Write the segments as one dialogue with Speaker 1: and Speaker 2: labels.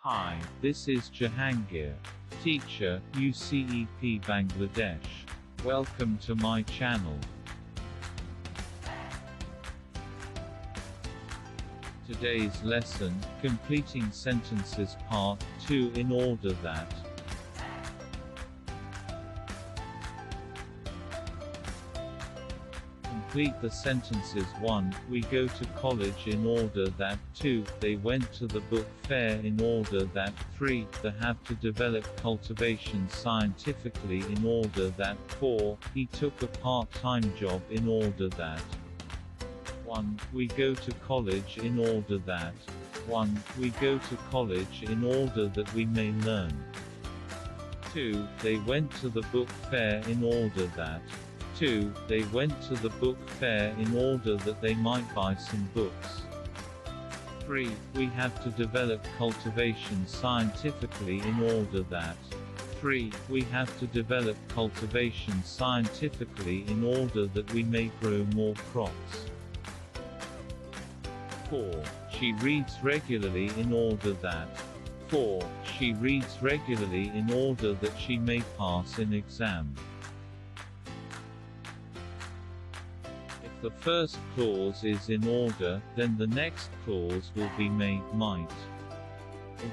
Speaker 1: Hi, this is Jahangir, teacher, UCEP Bangladesh. Welcome to my channel. Today's lesson, completing sentences part 2 in order that. Complete the sentences. 1. We go to college in order that. 2. They went to the book fair in order that. 3. They have to develop cultivation scientifically in order that. 4. He took a part-time job in order that. 1. We go to college in order that. 1. We go to college in order that we may learn. 2. They went to the book fair in order that. 2. They went to the book fair in order that they might buy some books. 3. We have to develop cultivation scientifically in order that. 3. We have to develop cultivation scientifically in order that we may grow more crops. 4. She reads regularly in order that. 4. She reads regularly in order that she may pass an exam. If the first clause is in order, then the next clause will be may, might.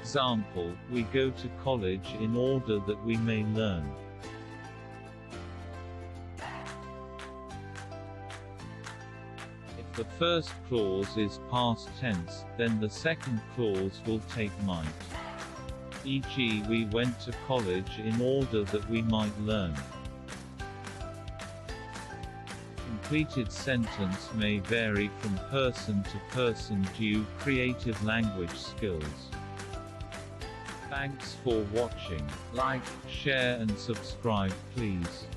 Speaker 1: Example, we go to college in order that we may learn. If the first clause is past tense, then the second clause will take might. E.g., we went to college in order that we might learn. Completed sentence may vary from person to person due creative language skills. Thanks for watching. Like, share and subscribe please.